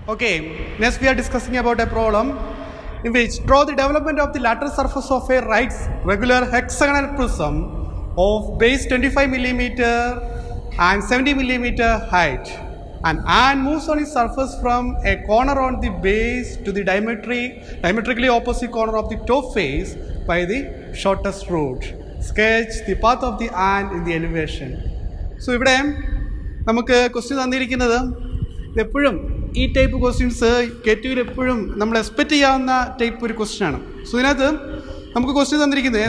Okay, next we are discussing about a problem in which draw the development of the lateral surface of a right regular hexagonal prism of base 25 mm and 70 mm height and moves on its surface from a corner on the base to the diametrically opposite corner of the top face by the shortest route. Sketch the path of the ant in the elevation. So, ഇവിടെ നമുക്ക് question തന്നിരിക്കുന്നത് എപ്പോഴും ഈ type questions കെറ്റുവിൽ എപ്പോഴും നമ്മൾ expect ചെയ്യാവുന്ന type ഒരു question ആണ്. സോ ഇതിനകത്ത് നമുക്ക് ക്വസ്റ്റ്യൻ തന്നിരിക്കുന്നത്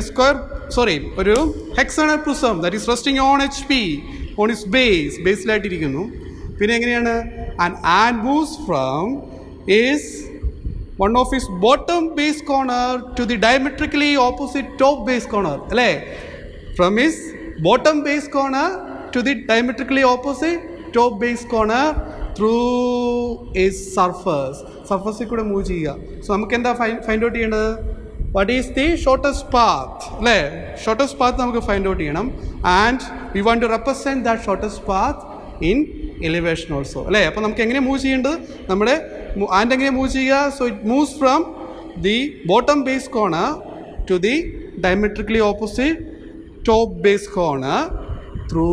ഒരു hexagonal prism that is resting on HP on its ബേസിലായിട്ടിരിക്കുന്നു. പിന്നെ എങ്ങനെയാണ് and moves from is one of its bottom base corner to the diametrically opposite top base corner. അല്ലേ, from its bottom base corner to the diametrically opposite top base corner through its surface കൂടെ move ചെയ്യുക. So നമുക്ക് എന്താ find out ചെയ്യേണ്ടത്? What is the shortest path? അല്ലേ, shortest path നമുക്ക് find out ചെയ്യണം. And we want to represent that shortest path in elevation also. അല്ലേ, അപ്പോൾ നമുക്ക് എങ്ങനെ മൂവ് ചെയ്യേണ്ടത്? നമ്മുടെ ആൻഡ് എങ്ങനെ മൂവ് ചെയ്യുക? So it moves from the bottom base corner to the diametrically opposite top base corner through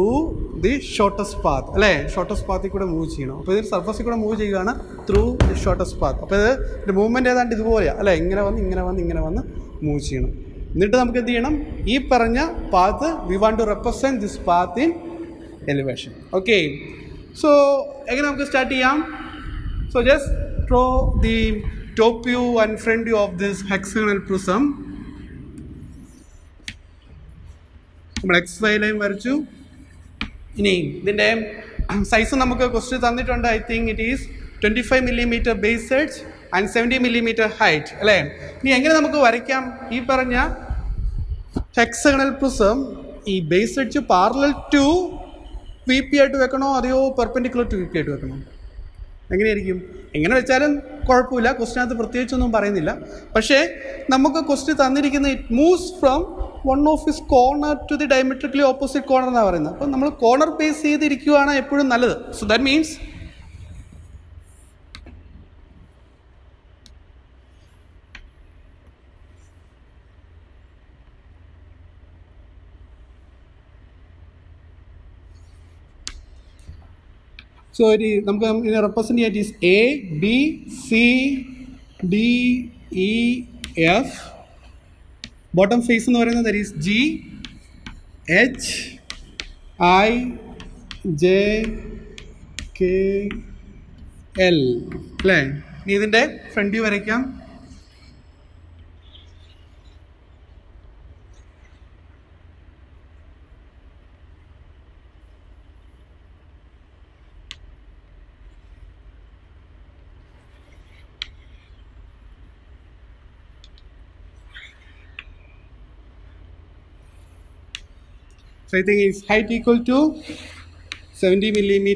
the shortest path. അല്ലേ, shortest പാത്തിൽ കൂടെ മൂവ് ചെയ്യണം. അപ്പോൾ ഇത് സർഫസിൽ കൂടെ മൂവ് ചെയ്യുകയാണ് ത്രൂ ദി ഷോർട്ടസ്റ്റ് പാത്ത്. അപ്പോൾ ഇതിൻ്റെ മൂവ്മെൻറ്റ് ഏതാണ്ട് ഇതുപോലെയാണ്. അല്ലേ, ഇങ്ങനെ വന്ന് മൂവ് ചെയ്യണം. എന്നിട്ട് നമുക്ക് എന്ത് ചെയ്യണം? ഈ പറഞ്ഞ path we want to represent this path in elevation. Okay, so എങ്ങനെ നമുക്ക് സ്റ്റാർട്ട് ചെയ്യാം? So just draw the top view and front view of this hexagonal prism. നമ്മൾ XY ലൈൻ വരച്ചു. ഇനി ഇതിൻ്റെ സൈസ് നമുക്ക് ക്വസ്റ്റ്യൻ തന്നിട്ടുണ്ട്. I think it is 25 mm base edge and 70 mm height. അല്ലേ, ഇനി എങ്ങനെ നമുക്ക് വരയ്ക്കാം? ഈ പറഞ്ഞ ഹെക്സഗണൽ പ്രിസം ഈ base edge parallel to VP ആയിട്ട് വെക്കണോ അതെയോ പെർപെൻഡിക്കുലർ ടു VP ആയിട്ട് വെക്കണോ? എങ്ങനെയായിരിക്കും? എങ്ങനെ വെച്ചാലും കുഴപ്പമില്ല, ക്വസ്റ്റിനകത്ത് പ്രത്യേകിച്ചൊന്നും പറയുന്നില്ല. പക്ഷേ നമുക്ക് ക്വസ്റ്റ്യൻ തന്നിരിക്കുന്ന it moves from one of his corner to the diametrically opposite corner എന്നാണ് പറയുന്നത്. അപ്പം നമ്മൾ കോർണർ ബേസ് ചെയ്തിരിക്കുകയാണ് എപ്പോഴും നല്ലത്. സോ ദാറ്റ് മീൻസ് നമുക്ക് ഇതിനെ റെപ്രസെൻറ്റ് ചെയ്യാൻ is A, B, C, D, E, F. Bottom face എന്ന് പറയുന്നത് that is G, H, I, J, K, L. അല്ലേ, ഇനി ഇതിൻ്റെ ഫ്രണ്ട് വ്യൂ വരയ്ക്കാം. So I think its height equal to 70 mm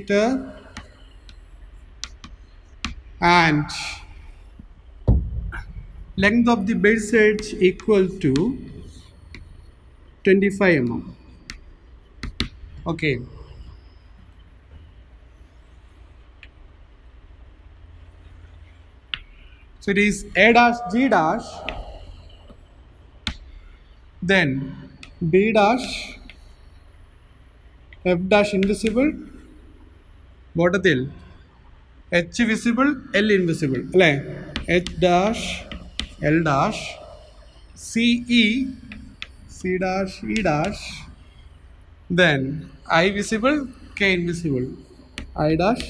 and length of the base edge equal to 25 mm. Okay. So it is A dash G dash, then B dash, F dash invisible, ബോട്ടത്തിൽ H visible, L invisible. അല്ലേ, H dash, L dash, CE, C dash, E dash, then I visible, K invisible, I dash,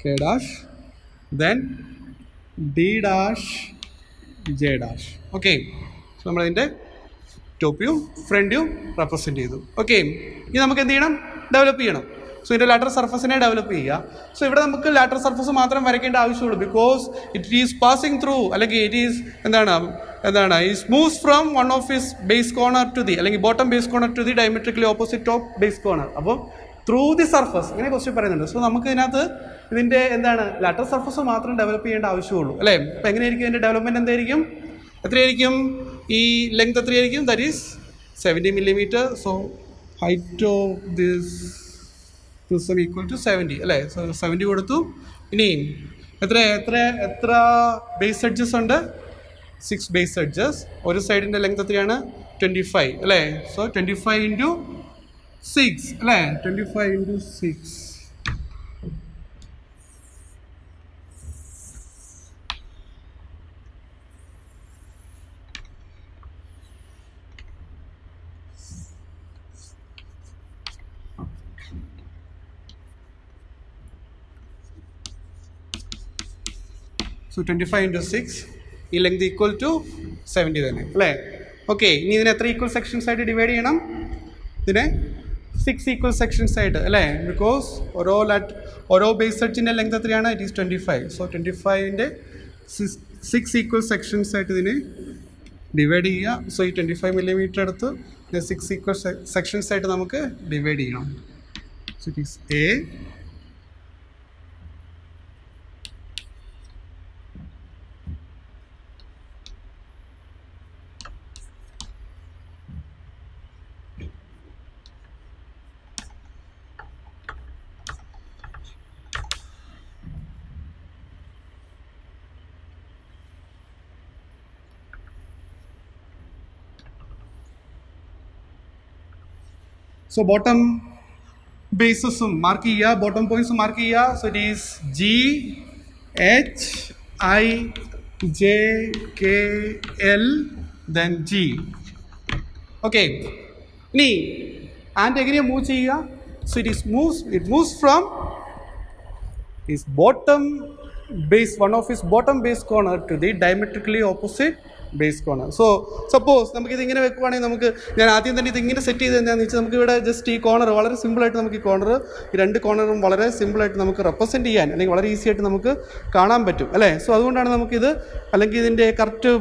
K dash, then D dash, J dash. Okay, so നമ്മളതിൻ്റെ top view front view represent ചെയ്തു. Okay, ഇനി നമുക്ക് എന്ത് ചെയ്യണം? Develop ചെയ്യണം. So ഇതിൻ്റെ lateral സർഫസിനെ develop ചെയ്യുക. സോ ഇവിടെ നമുക്ക് ലാറ്ററൽ സർഫസ് മാത്രം വരയ്ക്കേണ്ട ആവശ്യമുള്ളൂ. Because it is passing through, അല്ലെങ്കിൽ it is it moves from one of his base corner to the, അല്ലെങ്കിൽ bottom base corner to the diametrically opposite top base corner. അപ്പം through the surface ഇങ്ങനെ question പറയുന്നുണ്ട്. So നമുക്ക് ഇതിനകത്ത് ഇതിൻ്റെ lateral surface മാത്രം develop ചെയ്യേണ്ട ആവശ്യമുള്ളൂ. അല്ലേ, അപ്പം എങ്ങനെയായിരിക്കും ഇതിൻ്റെ ഡെവലപ്മെൻറ്റ്? എന്തായിരിക്കും? എത്രയായിരിക്കും? ഈ ലെങ്ത് എത്രയായിരിക്കും? That is 70 mm. So height of this prism equal to 70. അല്ലേ, സോ 70 കൊടുത്തു. ഇനി എത്ര ബേസ് എഡ്ജസ് ഉണ്ട്? 6 ബേസ് എഡ്ജസ്. ഒരു സൈഡിൻ്റെ ലെങ്ത് എത്രയാണ്? 25 അല്ലേ? സോ 25 ഇൻറ്റു 6 അല്ലേ? 25 ഇൻറ്റു 6. So 25 into 6, ഈ ലെങ്ത് ഈക്വൽ ടു 70 തന്നെ അല്ലേ? ഓക്കെ, ഇനി ഇതിനെ എത്ര ഈക്വൽ സെക്ഷൻസ് ആയിട്ട് ഡിവൈഡ് ചെയ്യണം? ഇതിനെ 6 ഈക്വൽ സെക്ഷൻസ് ആയിട്ട് അല്ലേ? ബിക്കോസ് ഓരോ ബേസ് എഡ്ജിൻ്റെ ലെങ്ത് എത്രയാണ്? It is 25. സോ 25ൻ്റെ 6 ഈക്വൽ സെക്ഷൻസ് ആയിട്ട് ഇതിനെ ഡിവൈഡ് ചെയ്യുക. സോ ഈ 25 millimeter എടുത്ത് 6 ഈക്വൽ സെക്ഷൻസ് ആയിട്ട് നമുക്ക് ഡിവൈഡ് ചെയ്യണം. So it is A, so bottom bases mark ചെയ്യുക, bottom points mark ചെയ്യുക. So it is G, H, I, J, K, L, then G. Okay. ഇനി and എങ്ങനെയാണ് മൂവ് ചെയ്യുക? So it moves from his bottom base, one of his bottom base corner to the diametrically opposite base corner. So suppose നമുക്കിത് ഇങ്ങനെ വെക്കുവാണെങ്കിൽ നമുക്ക്, ഞാൻ ആദ്യം തന്നെ ഇതിങ്ങനെ സെറ്റ് ചെയ്ത് എന്താണെന്ന് വെച്ചാൽ നമുക്ക് ഇവിടെ ജസ്റ്റ് ഈ കോർണർ വളരെ സിമ്പിളായിട്ട് നമുക്ക് ഈ രണ്ട് കോർണറും വളരെ സിമ്പിളായിട്ട് നമുക്ക് റെപ്രസെൻറ്റ് ചെയ്യാൻ അല്ലെങ്കിൽ വളരെ ഈസി ആയിട്ട് നമുക്ക് കാണാൻ പറ്റും അല്ലേ? സോ അതുകൊണ്ടാണ് നമുക്കിത്, അല്ലെങ്കിൽ ഇതിൻ്റെ കറക്റ്റ്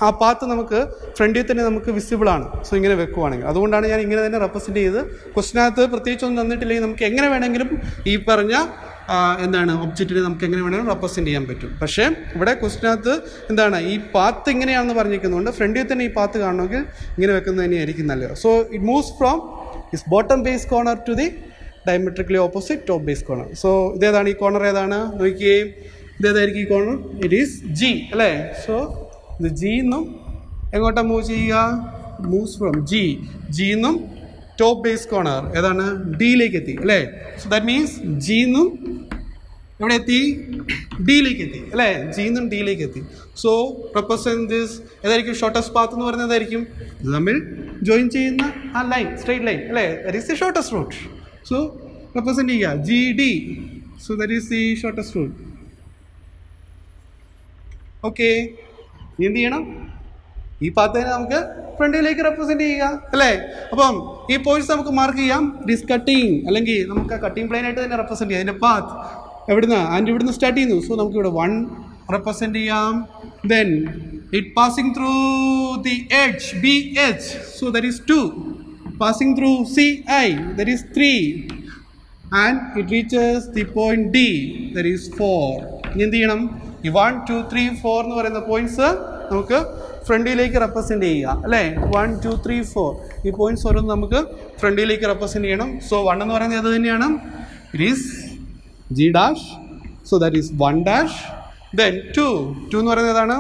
ആ പാത്ത് നമുക്ക് ഫ്രണ്ടിൽ തന്നെ നമുക്ക് വിസിബിൾ ആണ്. സോ ഇങ്ങനെ വെക്കുവാണെങ്കിൽ അതുകൊണ്ടാണ് ഞാൻ ഇങ്ങനെ തന്നെ റെപ്രസെൻറ്റ് ചെയ്ത്. ക്വസ്റ്റിനകത്ത് പ്രത്യേകിച്ചൊന്നും തന്നിട്ടില്ലെങ്കിൽ നമുക്ക് എങ്ങനെ വേണമെങ്കിലും ഈ പറഞ്ഞ ഒബ്ജക്റ്റിനെ നമുക്ക് എങ്ങനെ വേണമെങ്കിലും റെപ്രസെൻറ്റ് ചെയ്യാൻ പറ്റും. പക്ഷേ ഇവിടെ ക്വസ്റ്റിനകത്ത് ഈ പാത്ത് ഇങ്ങനെയാണെന്ന് പറഞ്ഞിരിക്കുന്നതുകൊണ്ട് ഫ്രണ്ടിൽ തന്നെ ഈ പാത്ത് കാണണമെങ്കിൽ ഇങ്ങനെ വെക്കുന്നത് തന്നെയായിരിക്കും നല്ലത്. So it moves from his bottom base corner to the diametrically opposite top base corner. So ഇതേതാണ് ഈ കോർണർ? ഏതാണ് നോക്കിയേ, ഇതേതായിരിക്കും ഈ കോർണർ? ഇറ്റ് ഈസ് ജി അല്ലേ? സോ ഇത് ജിന്നും എങ്ങോട്ടാണ് മൂവ് ചെയ്യുക? മൂവ്സ് ഫ്രോം ജിന്നും ടോപ്പ് ബേസ് കോർണർ ഏതാണ്? ഡിയിലേക്ക് എത്തി അല്ലേ? സോ ദാറ്റ് മീൻസ് ജിന്നും എവിടെ എത്തി? ഡിയിലേക്ക് എത്തി അല്ലേ? ജിന്നും ഡിയിലേക്ക് എത്തി. സോ റെപ്രസെന്റ് ദിസ് ഏതായിരിക്കും? ഷോർട്ടസ്റ്റ് പാത്ത് എന്ന് പറയുന്നത് ഏതായിരിക്കും? ഇത് തമ്മിൽ ജോയിൻ ചെയ്യുന്ന ആ ലൈൻ, സ്ട്രെയിറ്റ് ലൈൻ അല്ലേ? That is the shortest route. So represent ചെയ്യുക G D. So that is the shortest route. Okay, എന്ത് ചെയ്യണം? ഈ പാത്തിനെ നമുക്ക് ഫ്രണ്ടിലേക്ക് റെപ്രസെൻറ്റ് ചെയ്യുക അല്ലേ? അപ്പം ഈ പോയിന്റ്സ് നമുക്ക് മാർക്ക് ചെയ്യാം. ഇറ്റ് ഈസ് കട്ടിങ്, അല്ലെങ്കിൽ നമുക്ക് കട്ടിങ് പ്ലെയിൻ ആയിട്ട് തന്നെ റെപ്രസെൻറ്റ് ചെയ്യാം. അതിൻ്റെ പാത്ത് എവിടുന്ന്? ആൻഡ് ഇവിടുന്ന് സ്റ്റാർട്ട് ചെയ്യുന്നു. സോ നമുക്ക് ഇവിടെ 1 റെപ്രസെൻറ്റ് ചെയ്യാം. Then it passing through the edge BH, so that is 2. Passing through CI, that is 3. And it reaches the point D, that is 4. ഇനി എന്ത് ചെയ്യണം? ഈ 1, 2, 3, 4 എന്ന് പറയുന്ന പോയിന്റ്സ് നമുക്ക് ഫ്രണ്ടിലേക്ക് റെപ്രസെൻറ്റ് ചെയ്യുക അല്ലേ? 1, 2, 3, 4 ഈ പോയിന്റ്സ് ഓരോന്ന് നമുക്ക് ഫ്രണ്ടിലേക്ക് റെപ്രസെൻറ്റ് ചെയ്യണം. സോ 1 എന്ന് പറയുന്നത് അത് തന്നെയാണ്. It is G dash, so that is 1 dash. Then 2 എന്ന് പറയുന്നത് ഏതാണ്?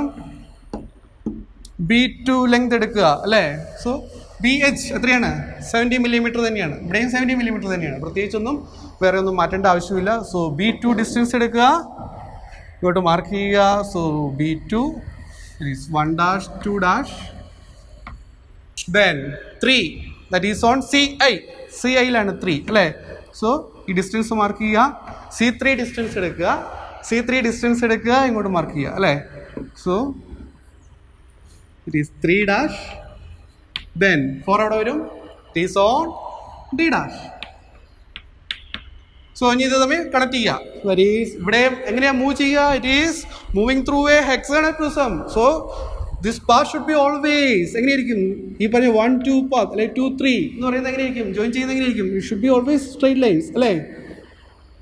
B2 ലെങ്ത് എടുക്കുക അല്ലേ? സോ BH എത്രയാണ്? 70 millimeter തന്നെയാണ്. ഇവിടെയും 70 millimeter തന്നെയാണ്. പ്രത്യേകിച്ചൊന്നും വേറെ ഒന്നും മാറ്റേണ്ട ആവശ്യമില്ല. സോ B2 ഡിസ്റ്റൻസ് എടുക്കുക, ഇങ്ങോട്ട് മാർക്ക് ചെയ്യുക. So B2 is 1 dash, 2 dash, then 3, that is on CI ലാണ് 3 അല്ലേ? സോ ഈ ഡിസ്റ്റൻസ് മാർക്ക് ചെയ്യുക. C3 ഡിസ്റ്റൻസ് എടുക്കുക, ഇങ്ങോട്ട് മാർക്ക് ചെയ്യുക അല്ലേ? So it is 3 dash, then 4 അവിടെ വരും. It is on D dash. So ഇനി ഇത് തമ്മിൽ കണക്ട് ചെയ്യുക. ദാറ്റ് ഈസ് ഇവിടെ എങ്ങനെയാണ് മൂവ് ചെയ്യുക? It is moving through A hexagonal prism. So this path should be always എങ്ങനെയായിരിക്കും? ഈ പറഞ്ഞ 1, 2 പാത്ത് അല്ലെ 2, 3 എന്ന് പറയുന്നത് എങ്ങനെയായിരിക്കും? ജോയിൻ ചെയ്യുന്നത് എങ്ങനെയായിരിക്കും? It should be always straight lines അല്ലേ?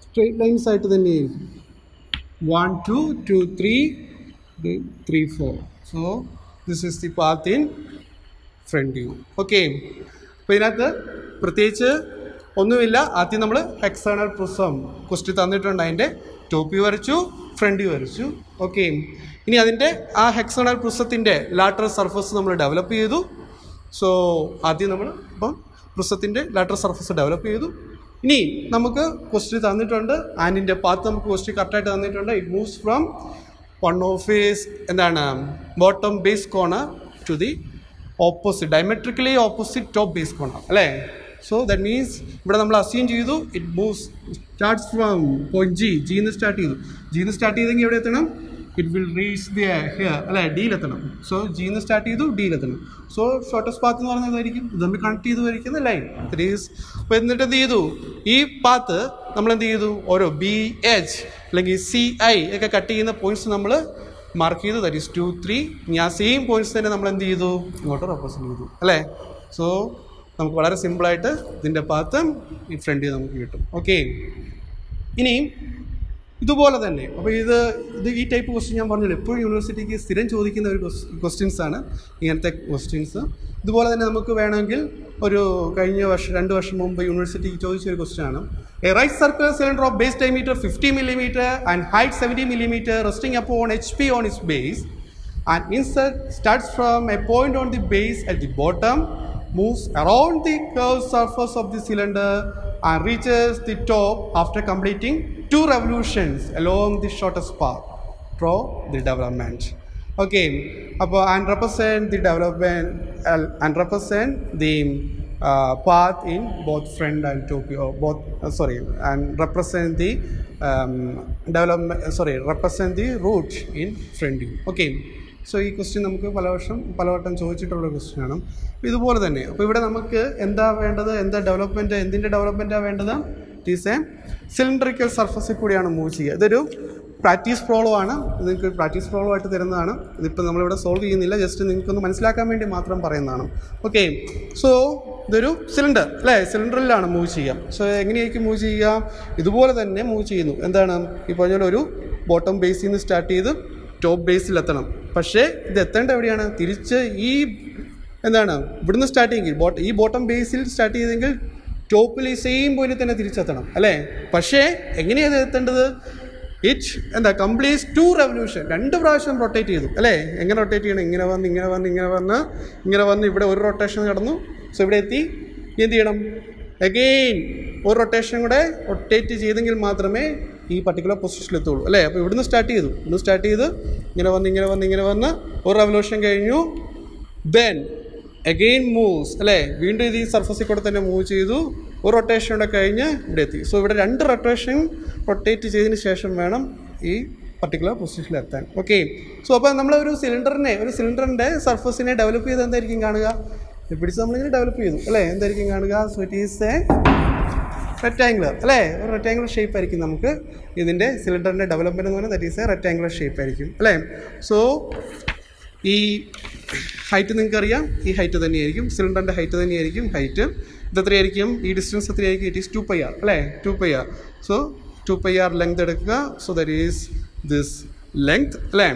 സ്ട്രെയിറ്റ് ലൈൻസ് ആയിട്ട് തന്നെയായിരിക്കും. 1, 2, 2, 3, 3, 4. So this is the path in front view. Okay, അപ്പോൾ ഇതിനകത്ത് പ്രത്യേകിച്ച് ഒന്നുമില്ല. ആദ്യം നമ്മൾ ഹെക്സാഗണൽ പ്രിസം ക്വസ്റ്റ്യൻ തന്നിട്ടുണ്ട്, അതിൻ്റെ ടോപ്പ് വ്യൂ വരച്ചു. ഫ്രണ്ട് വ്യൂ വരച്ചു. ഓക്കെ, ഇനി അതിൻ്റെ ആ ഹെക്സഗണൽ പ്രിസത്തിൻ്റെ ലാറ്ററൽ സർഫസ് നമ്മൾ ഡെവലപ്പ് ചെയ്തു. സോ ആദ്യം നമ്മൾ ഇപ്പം പ്രിസത്തിൻ്റെ ലാറ്ററൽ സർഫസ് ഡെവലപ്പ് ചെയ്തു. ഇനി നമുക്ക് ക്വസ്റ്റ്യൻ തന്നിട്ടുണ്ട്, ആൻഡിൻ്റെ പാത്ത് നമുക്ക് ക്വസ്റ്റ്യൻ കറക്റ്റായിട്ട് തന്നിട്ടുണ്ട്. It moves from one of is എന്താണ് bottom base corner to the opposite diametrically opposite top base corner അല്ലേ. സോ ദാറ്റ് മീൻസ് ഇവിടെ നമ്മൾ അസ്യൂം ചെയ്തു it moves starts from point ജിന്ന് സ്റ്റാർട്ട് ചെയ്തു. ജിന്ന് സ്റ്റാർട്ട് ചെയ്തെങ്കിൽ എവിടെ എത്തണം? It will reach the here അല്ലേ, ഡിയിലെത്തണം. സോ ജിന്ന് സ്റ്റാർട്ട് ചെയ്തു, ഡിയിലെത്തണം. സോ ഷോർട്ടസ്റ്റ് പാത്ത് എന്ന് പറയുന്നതായിരിക്കും ഇത് തമ്മിൽ കണക്ട് ചെയ്ത് വരയ്ക്കുന്ന ലൈൻ. ദറ്റ് ഈസ് അപ്പോൾ എന്നിട്ട് എന്ത് ചെയ്തു, ഈ പാത്ത് നമ്മൾ എന്ത് ചെയ്തു, ഓരോ BH അല്ലെങ്കിൽ CI ഒക്കെ കട്ട് ചെയ്യുന്ന പോയിന്റ്സ് നമ്മൾ മാർക്ക് ചെയ്തു. That is 2, 3. ഇനി ആ സെയിം പോയിന്റ്സ് തന്നെ നമ്മൾ എന്ത് ചെയ്തു, ഇങ്ങോട്ട് റെപ്രസെൻറ്റ് ചെയ്തു അല്ലേ. സോ നമുക്ക് വളരെ സിമ്പിളായിട്ട് ഇതിൻ്റെ പാത്ത് ഈ ഫ്രണ്ടിൽ നമുക്ക് കിട്ടും. ഓക്കെ, ഇനി ഇതുപോലെ തന്നെ അപ്പോൾ ഇത് ഈ ടൈപ്പ് ക്വസ്റ്റ്യൻ ഞാൻ പറഞ്ഞില്ല, എപ്പോഴും യൂണിവേഴ്സിറ്റിക്ക് സ്ഥിരം ചോദിക്കുന്ന ഒരു ക്വസ്റ്റ്യൻസ് ആണ് ഇങ്ങനത്തെ ക്വസ്റ്റ്യൻസ്. ഇതുപോലെ തന്നെ നമുക്ക് വേണമെങ്കിൽ ഒരു കഴിഞ്ഞ വർഷം 2 വർഷം മുമ്പ് യൂണിവേഴ്സിറ്റിക്ക് ചോദിച്ചൊരു ക്വസ്റ്റ്യൻ ആണ്. A right circular cylinder of base diameter 50 mm and height 70 mm resting upon HP on its base and insert starts from a point on the base at the bottom, moves around the curved surface of the cylinder and reaches the top after completing 2 revolutions along the shortest path. Draw the development. Okay, and represent the development and represent the path in both front and top both and represent the development represent the route in front view. Okay, so ഈ question നമുക്ക് പലവട്ടം ചോദിച്ചിട്ടുള്ള question ആണ്. അപ്പോൾ ഇതുപോലെ തന്നെ അപ്പോൾ ഇവിടെ നമുക്ക് എന്താ വേണ്ടത്, ഡെവലപ്മെൻറ്റ് എന്തിൻ്റെ ഡെവലപ്മെൻറ്റാണ് വേണ്ടത്? ഇറ്റ് ഈസ് എ സിലിണ്ടറിക്കൽ സർഫസിൽ കൂടിയാണ് മൂവ് ചെയ്യുക. ഇതൊരു പ്രാക്ടീസ് പ്രോബ്ലം ആണ്, ഇത് നിങ്ങൾക്ക് പ്രാക്ടീസ് പ്രോബ്ലം ആയിട്ട് തരുന്നതാണ്. ഇതിപ്പോൾ നമ്മളിവിടെ സോൾവ് ചെയ്യുന്നില്ല, ജസ്റ്റ് നിങ്ങൾക്കൊന്ന് മനസ്സിലാക്കാൻ വേണ്ടി മാത്രം പറയുന്നതാണ്. ഓക്കെ, സോ ഇതൊരു സിലിണ്ടർ അല്ലേ, സിലിണ്ടറിലാണ് മൂവ് ചെയ്യുക. സോ എങ്ങനെയായിരിക്കും മൂവ് ചെയ്യുക? ഇതുപോലെ തന്നെ മൂവ് ചെയ്യുന്നു. എന്താണ് ഈ പറഞ്ഞ ഒരു ബോട്ടം ബേസിൽ നിന്ന് സ്റ്റാർട്ട് ചെയ്ത് ടോപ്പ് ബേസിലെത്തണം. പക്ഷേ ഇത് എത്തേണ്ട എവിടെയാണ്? തിരിച്ച് ഈ എന്താണ് ഇവിടുന്ന് സ്റ്റാർട്ട് ചെയ്യെങ്കിൽ ഈ ബോട്ടം ബേസിൽ സ്റ്റാർട്ട് ചെയ്തെങ്കിൽ ടോപ്പിൽ ഈ സെയിം പോയിന്റിൽ തന്നെ തിരിച്ചെത്തണം അല്ലേ. പക്ഷേ എങ്ങനെയാണ് എത്തേണ്ടത്? ഇറ്റ് കംപ്ലീറ്റ് 2 revolution 2 പ്രാവശ്യം റൊട്ടേറ്റ് ചെയ്തു അല്ലേ. എങ്ങനെ റൊട്ടേറ്റ് ചെയ്യണം? ഇങ്ങനെ വന്ന് ഇവിടെ ഒരു റൊട്ടേഷൻ നടന്നു. സോ ഇവിടെ എത്തി. എന്ത് ചെയ്യണം? അഗെയിൻ ഒരു റൊട്ടേഷൻ കൂടെ റൊട്ടേറ്റ് ചെയ്തെങ്കിൽ മാത്രമേ ഈ പർട്ടിക്കുലർ പൊസിഷനിൽ എത്തുള്ളൂ അല്ലേ. അപ്പോൾ ഇവിടുന്ന് സ്റ്റാർട്ട് ചെയ്തു, ഇങ്ങനെ വന്ന് ഒരു റെവല്യൂഷൻ കഴിഞ്ഞു. ദെൻ അഗെയിൻ മൂവ്സ് അല്ലേ, വീണ്ടും ഇത് ഈ സർഫസിൽ കൂടെ തന്നെ മൂവ് ചെയ്തു. ഒരു റൊട്ടേഷൻ കൂടെ കഴിഞ്ഞ് ഇവിടെ എത്തി. സോ ഇവിടെ 2 റൊട്ടേഷൻ റൊട്ടേറ്റ് ചെയ്തതിന് ശേഷം വേണം ഈ പർട്ടിക്കുലർ പൊസിഷനിൽ എത്താൻ. ഓക്കെ, സോ അപ്പോൾ നമ്മളൊരു സിലിണ്ടറിൻ്റെ സർഫസിനെ ഡെവലപ്പ് ചെയ്ത് എന്തായിരിക്കും കാണുക? പിടിച്ച് നമ്മളിങ്ങനെ ഡെവലപ്പ് ചെയ്തു അല്ലേ, എന്തായിരിക്കും കാണുക? So it is A rectangular അല്ലേ, ഒരു റെക്റ്റാങ്കുലർ ഷേപ്പ് ആയിരിക്കും നമുക്ക് ഇതിൻ്റെ സിലിണ്ടറിൻ്റെ ഡെവലപ്മെൻറ്റ് എന്ന് പറയുന്നത്. That is A rectangular shape ആയിരിക്കും അല്ലേ. സോ ഈ ഹൈറ്റ് നിങ്ങൾക്കറിയാം, ഈ ഹൈറ്റ് തന്നെയായിരിക്കും സിലിണ്ടറിൻ്റെ ഹൈറ്റ് തന്നെയായിരിക്കും ഹൈറ്റ്. ഇത് എത്രയായിരിക്കും? ഈ ഡിസ്റ്റൻസ് എത്രയായിരിക്കും? ഇറ്റ് ഈസ് 2πr അല്ലേ, 2πr. സോ 2πr ലെങ്ത് എടുക്കുക. So that is this length അല്ലേ.